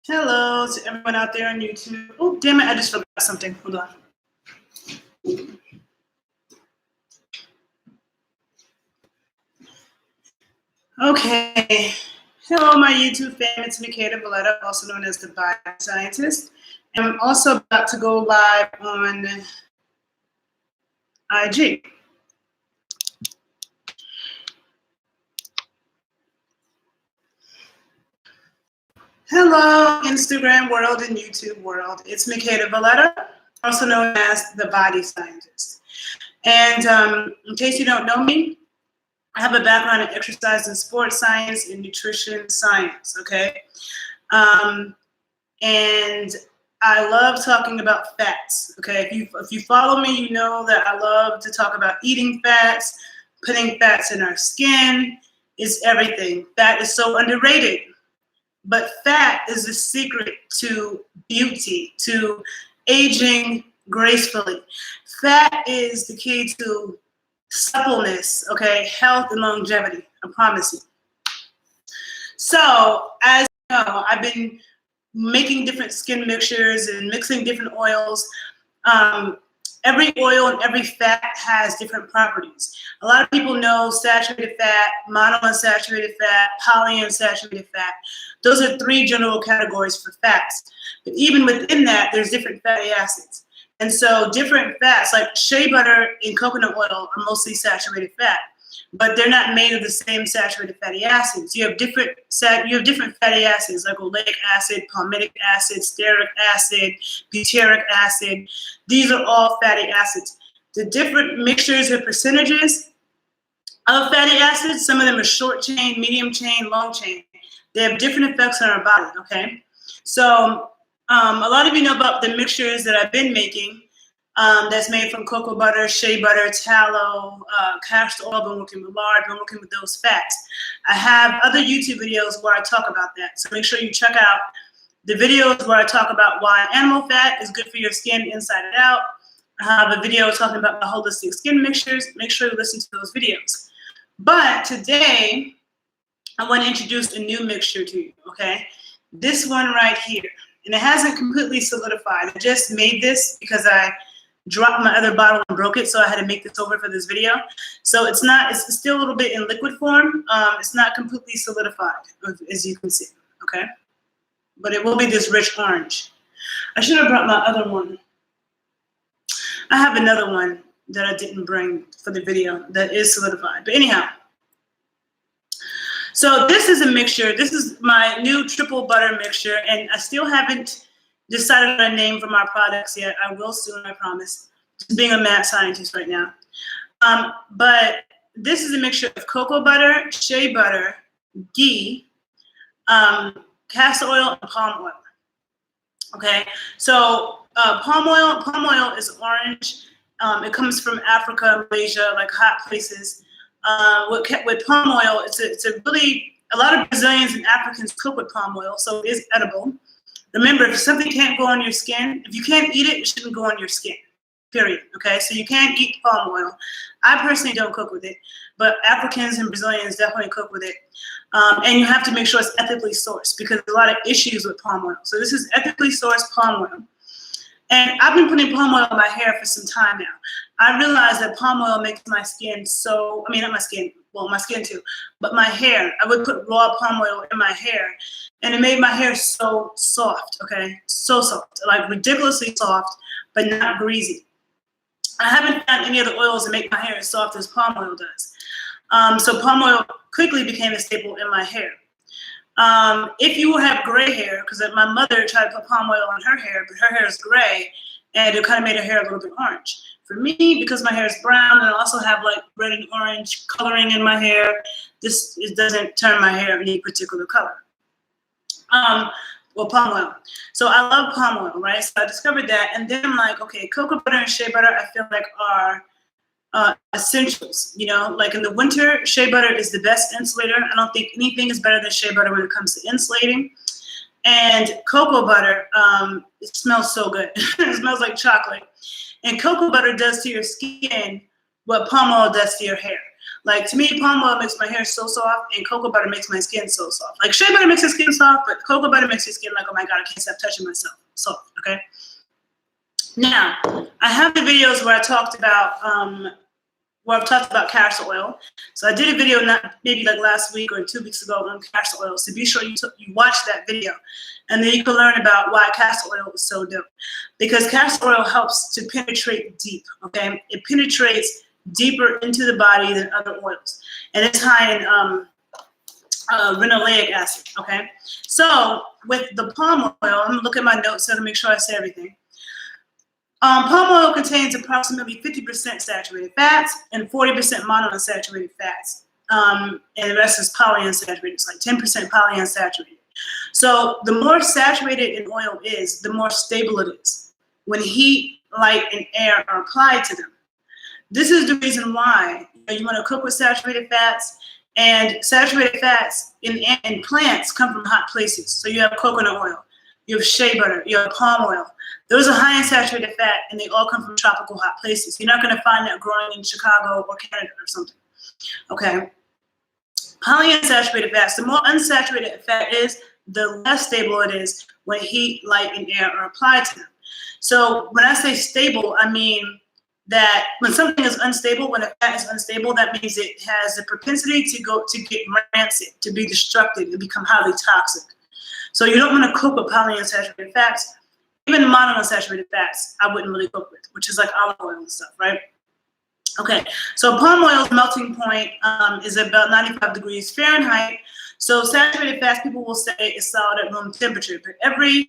Hello to everyone out there on YouTube. Oh, damn it, I just forgot something. Hold on. Okay. Hello, my YouTube fam. It's Makeda Valletta, also known as the Body Scientist. And I'm also about to go live on IG. Hello, Instagram world and YouTube world. It's Makeda Valletta, also known as the Body Scientist. And in case you don't know me, I have a background in exercise and sports science and nutrition science, okay? And I love talking about fats, okay? If you follow me, you know that I love to talk about eating fats, putting fats in our skin. It's everything. Fat is so underrated. But fat is the secret to beauty, to aging gracefully. Fat is the key to suppleness, okay, health and longevity, I promise you. So, as you know, I've been making different skin mixtures and mixing different oils. Every oil and every fat has different properties. A lot of people know saturated fat, monounsaturated fat, polyunsaturated fat. Those are three general categories for fats. But even within that, there's different fatty acids. And so different fats, like shea butter and coconut oil, are mostly saturated fat, but they're not made of the same saturated fatty acids. You have different fatty acids like oleic acid, palmitic acid, stearic acid, butyric acid. These are all fatty acids. The different mixtures and percentages of fatty acids, some of them are short chain, medium chain, long chain. They have different effects on our body, okay? So a lot of you know about the mixtures that I've been making. That's made from cocoa butter, shea butter, tallow, castor oil. Been working with lard, been working with those fats. I have other YouTube videos where I talk about that. So make sure you check out the videos where I talk about why animal fat is good for your skin inside and out. I have a video talking about the holistic skin mixtures. Make sure you listen to those videos. But today, I want to introduce a new mixture to you, okay? This one right here. And it hasn't completely solidified. I just made this because I dropped my other bottle and broke it, so I had to make this over for this video. So it's still a little bit in liquid form. It's not completely solidified, as you can see, okay? But it will be this rich orange. I should have brought my other one. I have another one that I didn't bring for the video that is solidified. But anyhow, so this is a mixture. This is my new triple butter mixture, and I still haven't decided on a name for my products yet. I will soon, I promise. Just being a mad scientist right now. But this is a mixture of cocoa butter, shea butter, ghee, castor oil, and palm oil. Okay, so palm oil is orange. It comes from Africa, Malaysia, like hot places. With palm oil, it's a really, a lot of Brazilians and Africans cook with palm oil, so it is edible. Remember, if something can't go on your skin, if you can't eat it, it shouldn't go on your skin, period, okay? So you can't eat palm oil. I personally don't cook with it, but Africans and Brazilians definitely cook with it. And you have to make sure it's ethically sourced because there's a lot of issues with palm oil. So this is ethically sourced palm oil. And I've been putting palm oil in my hair for some time now. I realized that palm oil makes my skin so, I mean, not my skin, well, my skin too, but my hair. I would put raw palm oil in my hair, and it made my hair so soft, okay? So soft, like ridiculously soft, but not greasy. I haven't found any other oils that make my hair as soft as palm oil does. So palm oil quickly became a staple in my hair. If you have gray hair, because my mother tried to put palm oil on her hair, but her hair is gray, and it kind of made her hair a little bit orange. For me, because my hair is brown, and I also have like red and orange coloring in my hair, it doesn't turn my hair any particular color. Well, palm oil. So I love palm oil, right? So I discovered that, and then I'm like, okay, cocoa butter and shea butter, I feel like are essentials, you know, like in the winter, shea butter is the best insulator. I don't think anything is better than shea butter when it comes to insulating. And cocoa butter, it smells so good. It smells like chocolate. And cocoa butter does to your skin what palm oil does to your hair. Like, to me, palm oil makes my hair so soft, and cocoa butter makes my skin so soft. Like, shea butter makes your skin soft, but cocoa butter makes your skin like, oh my God, I can't stop touching myself. Soft, okay? Now, I have the videos where I talked about, where I've talked about castor oil. So I did a video maybe like last week or 2 weeks ago on castor oil. So be sure you watch that video, and then you can learn about why castor oil is so dope. Because castor oil helps to penetrate deep, okay? It penetrates deeper into the body than other oils. And it's high in linoleic acid, okay? So with the palm oil, I'm gonna look at my notes so to make sure I say everything. Palm oil contains approximately 50% saturated fats and 40% monounsaturated fats. And the rest is polyunsaturated. It's like 10% polyunsaturated. So the more saturated an oil is, the more stable it is when heat, light, and air are applied to them. This is the reason why you want to cook with saturated fats, and saturated fats in plants come from hot places. So you have coconut oil, you have shea butter, you have palm oil. Those are high in saturated fat, and they all come from tropical hot places. You're not going to find that growing in Chicago or Canada or something. Okay. Polyunsaturated fats, the more unsaturated a fat is, the less stable it is when heat, light, and air are applied to them. So when I say stable, I mean that when something is unstable, when a fat is unstable, that means it has the propensity to get rancid, to be destructive, and become highly toxic. So you don't want to cook with polyunsaturated fats. Even monounsaturated fats, I wouldn't really cook with, which is like olive oil and stuff, right? Okay, so palm oil's melting point is about 95 degrees Fahrenheit. So saturated fats, people will say, is solid at room temperature, but every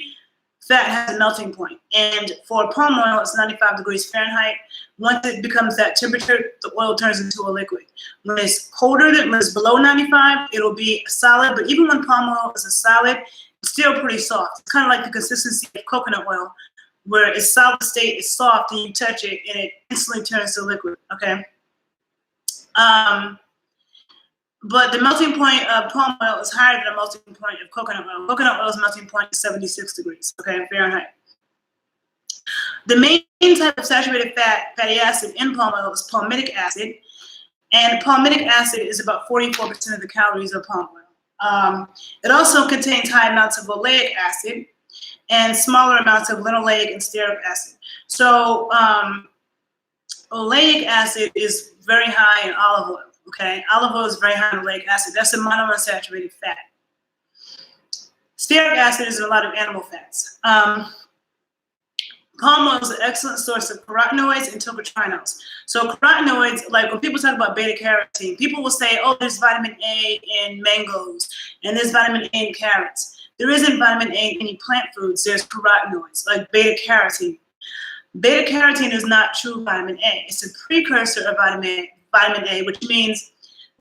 fat has a melting point. And for palm oil, it's 95 degrees Fahrenheit. Once it becomes that temperature, the oil turns into a liquid. When it's colder, when it's below 95, it'll be a solid. But even when palm oil is a solid, it's still pretty soft. It's kind of like the consistency of coconut oil, where it's solid state, it's soft, and you touch it, and it instantly turns to liquid, okay? But the melting point of palm oil is higher than the melting point of coconut oil. Coconut oil's melting point is 76 degrees, okay, Fahrenheit. The main type of saturated fatty acid in palm oil is palmitic acid, and palmitic acid is about 44% of the calories of palm oil. It also contains high amounts of oleic acid and smaller amounts of linoleic and stearic acid. So oleic acid is very high in olive oil, okay? Olive oil is very high in oleic acid. That's a monounsaturated fat. Stearic acid is in a lot of animal fats. Palm oil is an excellent source of carotenoids and tocotrienols. So carotenoids, like when people talk about beta carotene, people will say, oh, there's vitamin A in mangoes, and there's vitamin A in carrots. There isn't vitamin A in any plant foods. There's carotenoids, like beta carotene. Beta carotene is not true vitamin A. It's a precursor of vitamin A, which means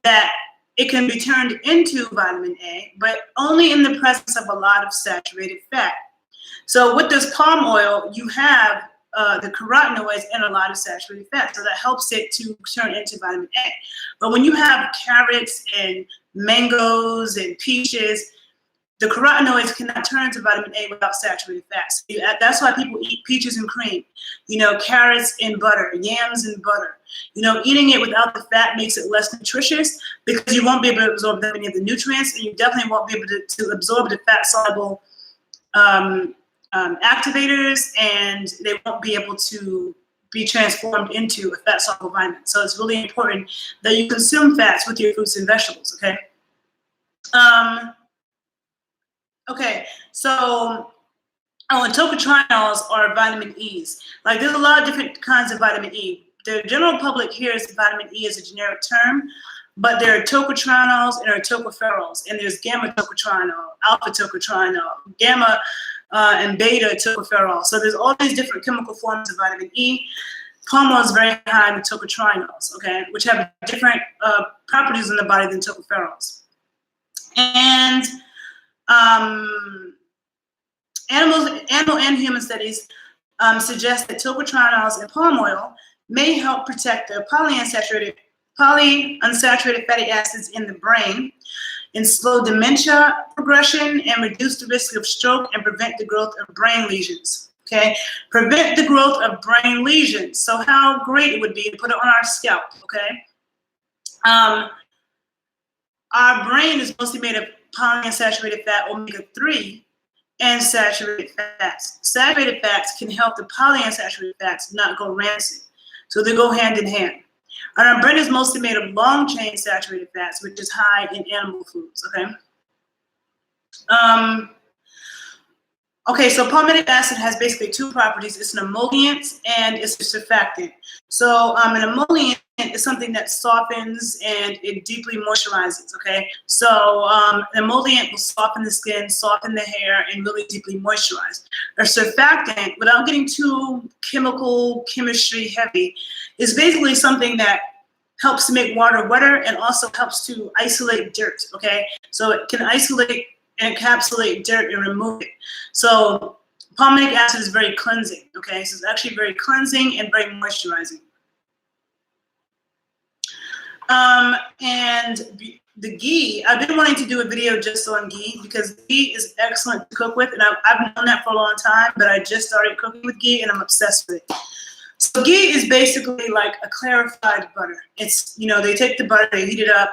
that it can be turned into vitamin A, but only in the presence of a lot of saturated fat. So with this palm oil, you have the carotenoids and a lot of saturated fat, so that helps it to turn into vitamin A. But when you have carrots and mangoes and peaches, the carotenoids cannot turn into vitamin A without saturated fats. That's why people eat peaches and cream, carrots and butter, yams and butter. Eating it without the fat makes it less nutritious because you won't be able to absorb that many of the nutrients, and you definitely won't be able to absorb the fat-soluble activators, and they won't be able to be transformed into a fat-soluble vitamin. So it's really important that you consume fats with your fruits and vegetables, okay? Okay, so, and tocotrienols are vitamin E's. Like, there's a lot of different kinds of vitamin E. The general public hears vitamin E as a generic term, but there are tocotrienols and there are tocopherols, and there's gamma tocotrienol, alpha tocotrienol, gamma and beta tocopherol. So there's all these different chemical forms of vitamin E. Palm oil is very high in tocotrienols, okay, which have different properties in the body than tocopherols. And animal and human studies suggest that tocotrienols in palm oil may help protect the polyunsaturated fatty acids in the brain, and slow dementia progression, and reduce the risk of stroke, and prevent the growth of brain lesions. Okay, prevent the growth of brain lesions. So how great it would be to put it on our scalp. Okay, Um, our brain is mostly made of polyunsaturated fat, omega-3, and saturated fats. Saturated fats can help the polyunsaturated fats not go rancid. So they go hand in hand. And our brain is mostly made of long-chain saturated fats, which is high in animal foods, okay? Okay, so palmitic acid has basically two properties. It's an emollient and it's a surfactant. So an emollient is something that softens and it deeply moisturizes, okay? So an emollient will soften the skin, soften the hair, and really deeply moisturize. A surfactant, without getting too chemistry heavy, is basically something that helps to make water wetter and also helps to isolate dirt, okay? So it can isolate and encapsulate dirt and remove it. So palmitic acid is very cleansing, okay? So it's actually very cleansing and very moisturizing. And the ghee, I've been wanting to do a video just on ghee because ghee is excellent to cook with, and I've known that for a long time, but I just started cooking with ghee and I'm obsessed with it. So ghee is basically like a clarified butter. It's, you know, they take the butter, they heat it up.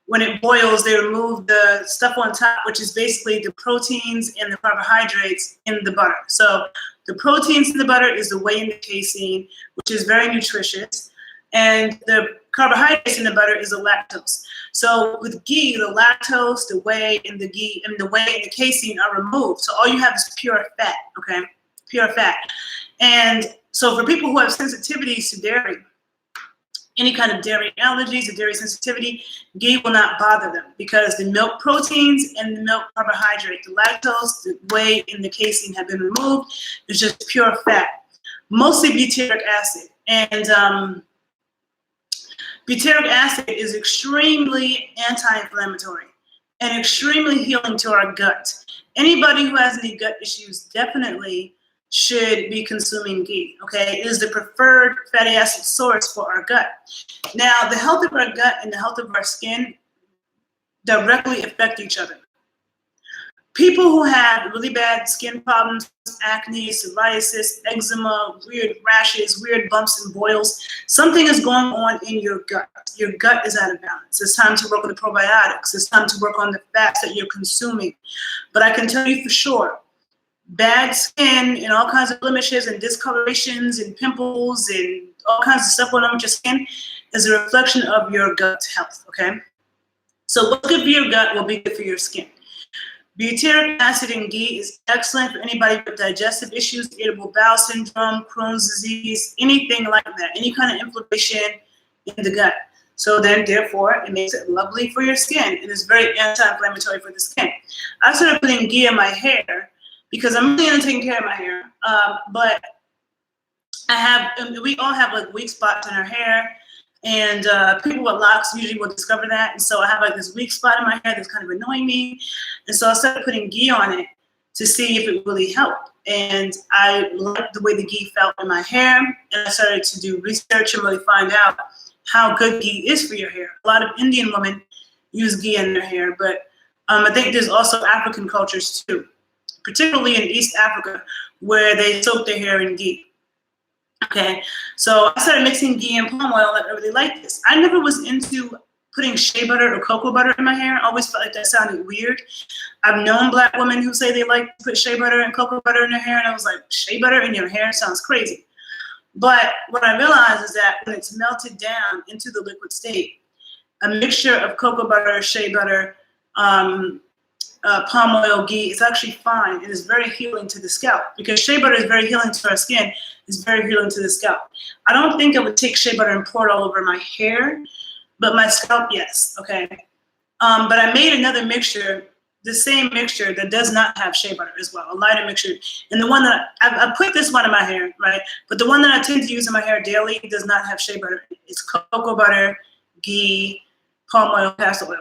When it boils, they remove the stuff on top, which is basically the proteins and the carbohydrates in the butter. So the proteins in the butter is the whey and the casein, which is very nutritious. And the carbohydrates in the butter is the lactose. So with ghee, the lactose, the whey, and the casein are removed. So all you have is pure fat, okay? Pure fat. And so for people who have sensitivities to dairy, any kind of dairy allergies or dairy sensitivity, ghee will not bother them because the milk proteins and the milk carbohydrate, the lactose, the whey, and the casein have been removed. It's just pure fat, mostly butyric acid. And butyric acid is extremely anti-inflammatory and extremely healing to our gut. Anybody who has any gut issues definitely should be consuming ghee, okay? It is the preferred fatty acid source for our gut. Now, the health of our gut and the health of our skin directly affect each other. People who have really bad skin problems, acne, psoriasis, eczema, weird rashes, weird bumps and boils, something is going on in your gut. Your gut is out of balance. It's time to work on the probiotics. It's time to work on the fats that you're consuming. But I can tell you for sure, bad skin and all kinds of blemishes and discolorations and pimples and all kinds of stuff going on with your skin is a reflection of your gut health, okay? So what's good for your gut will be good for your skin. Butyric acid in ghee is excellent for anybody with digestive issues, irritable bowel syndrome, Crohn's disease, anything like that, any kind of inflammation in the gut. So then, therefore, it makes it lovely for your skin. It is very anti-inflammatory for the skin. I started putting ghee in my hair because I'm really into taking care of my hair. But we all have like weak spots in our hair, and people with locks usually will discover that. And so I have like this weak spot in my hair that's kind of annoying me. And so I started putting ghee on it to see if it really helped. And I liked the way the ghee felt in my hair. And I started to do research and really find out how good ghee is for your hair. A lot of Indian women use ghee in their hair, but I think there's also African cultures too, particularly in East Africa, where they soak their hair in ghee. Okay, so I started mixing ghee and palm oil, and I really liked this. I never was into putting shea butter or cocoa butter in my hair. I always felt like that sounded weird. I've known Black women who say they like to put shea butter and cocoa butter in their hair, and I was like, shea butter in your hair sounds crazy. But what I realized is that when it's melted down into the liquid state, a mixture of cocoa butter, shea butter, palm oil, ghee, it's actually fine. It is very healing to the scalp because shea butter is very healing to our skin. It's very healing to the scalp. I don't think I would take shea butter and pour it all over my hair, but my scalp, yes, okay. But I made another mixture, the same mixture that does not have shea butter as well, a lighter mixture. And the one that I put this one in my hair, right? But the one that I tend to use in my hair daily does not have shea butter. It's cocoa butter, ghee, palm oil, castor oil.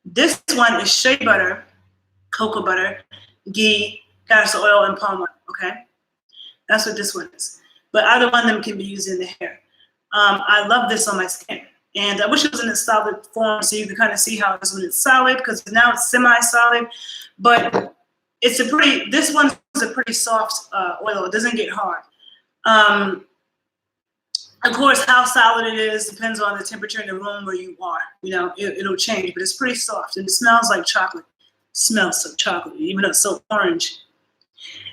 This one is shea butter, cocoa butter, ghee, castor oil, and palm oil, okay? That's what this one is. But either one of them can be used in the hair. I love this on my skin. And I wish it was in a solid form so you can kind of see how it is when it's solid, because now it's semi-solid. But it's this one is a pretty soft oil. It doesn't get hard. Of course, how solid it is depends on the temperature in the room where you are. You know, it'll change, but it's pretty soft and it smells like chocolate. Smells so chocolate, even though it's so orange.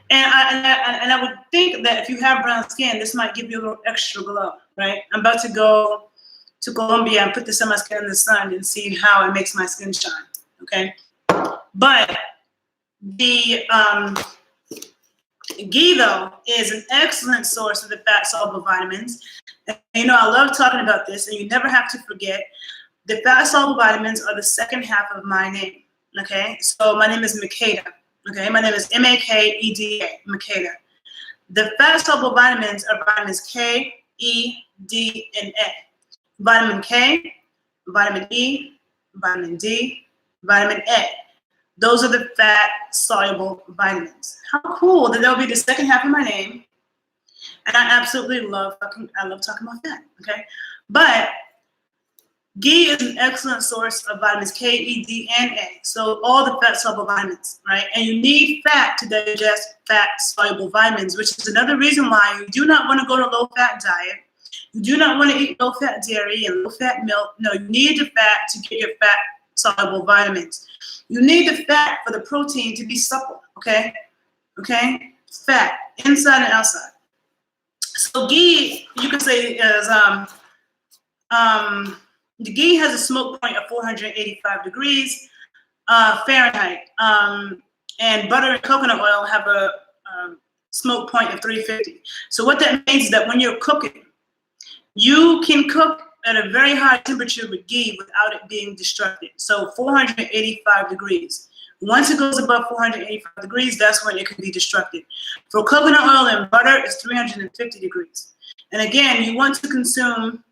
And I would think that if you have brown skin, this might give you a little extra glow, right? I'm about to go to Colombia and put this on my skin in the sun and see how it makes my skin shine, okay? But the ghee, though, is an excellent source of the fat-soluble vitamins. And, you know, I love talking about this, and you never have to forget the fat-soluble vitamins are the second half of my name, okay? So my name is Makeda, okay? My name is M-A-K-E-D-A, Makeda. The fat-soluble vitamins are vitamins K, E, D, and A. Vitamin K, vitamin E, vitamin D, vitamin A. Those are the fat-soluble vitamins. How cool that they'll be the second half of my name. And I absolutely love talking about that, okay? But ghee is an excellent source of vitamins K, E, D, and A. So all the fat-soluble vitamins, right? And you need fat to digest fat-soluble vitamins, which is another reason why you do not want to go to a low-fat diet. You do not want to eat low-fat dairy and low-fat milk. No, you need the fat to get your fat-soluble vitamins. You need the fat for the protein to be supple, okay? Okay? Fat, inside and outside. So ghee, you can say is, the ghee has a smoke point of 485 degrees Fahrenheit. And butter and coconut oil have a smoke point of 350. So what that means is that when you're cooking, you can cook at a very high temperature with ghee without it being destructive. So 485 degrees. Once it goes above 485 degrees, that's when it can be destructive. For coconut oil and butter, it's 350 degrees. And again, you want to consume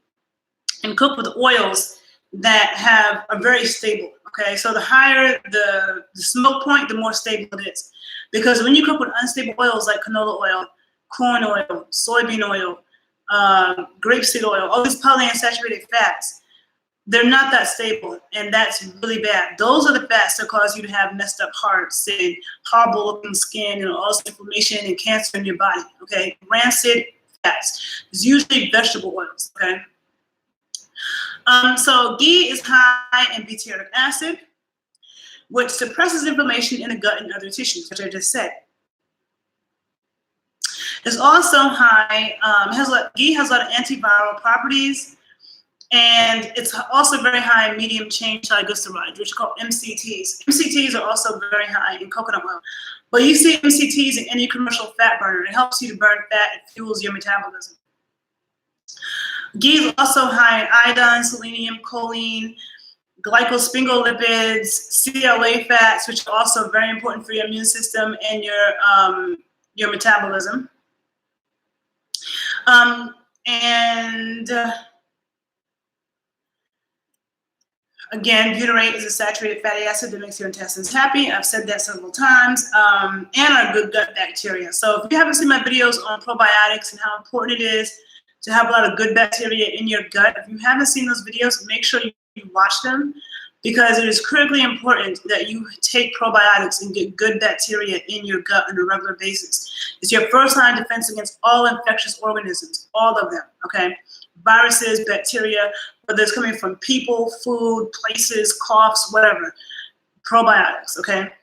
and cook with oils that are very stable, okay? So the higher the smoke point, the more stable it is. Because when you cook with unstable oils like canola oil, corn oil, soybean oil, grapeseed oil, all these polyunsaturated fats, they're not that stable, and that's really bad. Those are the fats that cause you to have messed up hearts and horrible-looking skin and all this inflammation and cancer in your body, okay? Rancid fats. It's usually vegetable oils, okay? So ghee is high in butyric acid, which suppresses inflammation in the gut and other tissues, which I just said. It's also high, ghee has a lot of antiviral properties, and it's also very high in medium chain triglycerides, which are called MCTs. MCTs are also very high in coconut oil. But you see MCTs in any commercial fat burner. It helps you to burn fat. It fuels your metabolism. Ghee is also high in iodine, selenium, choline, glycosphingolipids, CLA fats, which are also very important for your immune system and your metabolism. Again, butyrate is a saturated fatty acid that makes your intestines happy. I've said that several times. And our good gut bacteria. So if you haven't seen my videos on probiotics and how important it is to have a lot of good bacteria in your gut, if you haven't seen those videos, make sure you watch them, because it is critically important that you take probiotics and get good bacteria in your gut on a regular basis. It's your first line of defense against all infectious organisms, all of them, okay? Viruses, bacteria, whether it's coming from people, food, places, coughs, whatever. Probiotics, okay?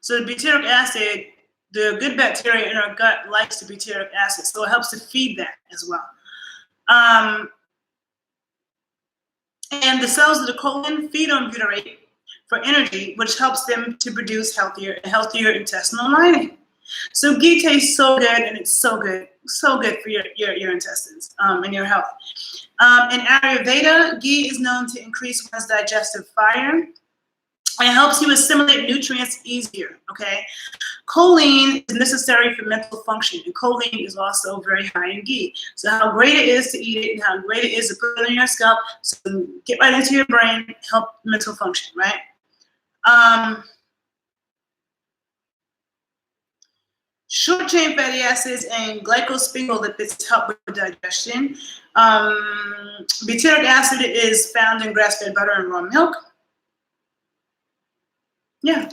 So the butyric acid, the good bacteria in our gut likes the butyric acid, so it helps to feed that as well. And the cells of the colon feed on butyrate for energy, which helps them to produce healthier intestinal lining. So ghee tastes so good, and it's so good for your intestines and your health. In Ayurveda, ghee is known to increase one's digestive fire. It helps you assimilate nutrients easier, okay? Choline is necessary for mental function, and choline is also very high in ghee. So how great it is to eat it and how great it is to put it on your scalp, so get right into your brain, help mental function, right? Short-chain fatty acids and glycosphingolipids help with digestion. Butyric acid is found in grass-fed butter and raw milk. Yeah.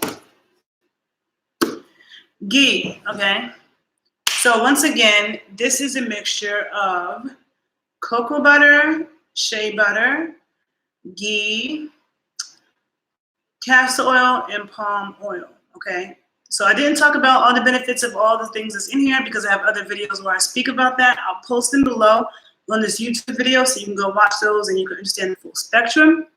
Ghee, okay? So once again, this is a mixture of cocoa butter, shea butter, ghee, castor oil, and palm oil, okay? So I didn't talk about all the benefits of all the things that's in here because I have other videos where I speak about that. I'll post them below on this YouTube video so you can go watch those and you can understand the full spectrum.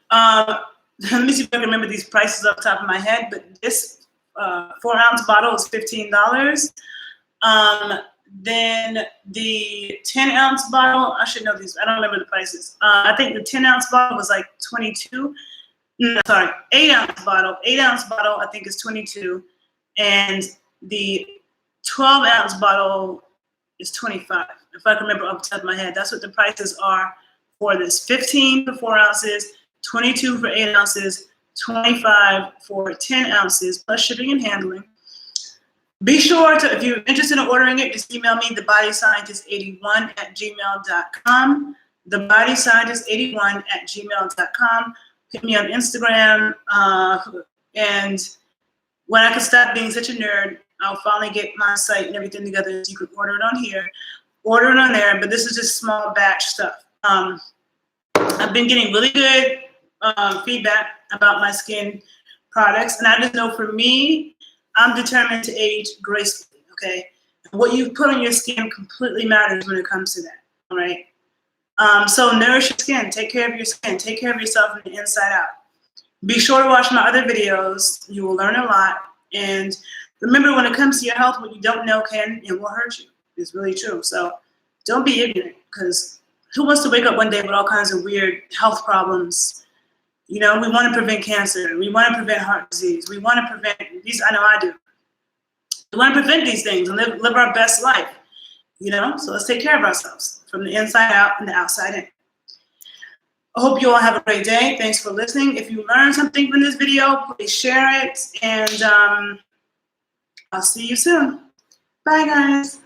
Let me see if I can remember these prices off the top of my head, but this 4-ounce bottle is $15. Then the 10-ounce bottle, I should know these, I don't remember the prices. I think the 10-ounce bottle was like 22. No, sorry, 8-ounce bottle. 8-ounce bottle, I think, is 22. And the 12-ounce bottle is 25. If I can remember off the top of my head, that's what the prices are for this. 15 for 4 ounces, 22 for 8 ounces, 25 for 10 ounces, plus shipping and handling. Be sure to, if you're interested in ordering it, just email me, thebodyscientist81@gmail.com. Thebodyscientist81@gmail.com. Hit me on Instagram. And when I can stop being such a nerd, I'll finally get my site and everything together so you can order it on here, order it on there, but this is just small batch stuff. I've been getting really good feedback about my skin products, and I just know for me, I'm determined to age gracefully, okay? What you put on your skin completely matters when it comes to that, all right? So nourish your skin, take care of your skin, take care of yourself from the inside out. Be sure to watch my other videos. You will learn a lot. And remember, when it comes to your health, what you don't know can and will hurt you. It's really true. So don't be ignorant, because who wants to wake up one day with all kinds of weird health problems? You know, we want to prevent cancer. We want to prevent heart disease. We want to prevent these. I know I do. We want to prevent these things and live our best life, you know? So let's take care of ourselves from the inside out and the outside in. I hope you all have a great day. Thanks for listening. If you learned something from this video, please share it. And I'll see you soon. Bye, guys.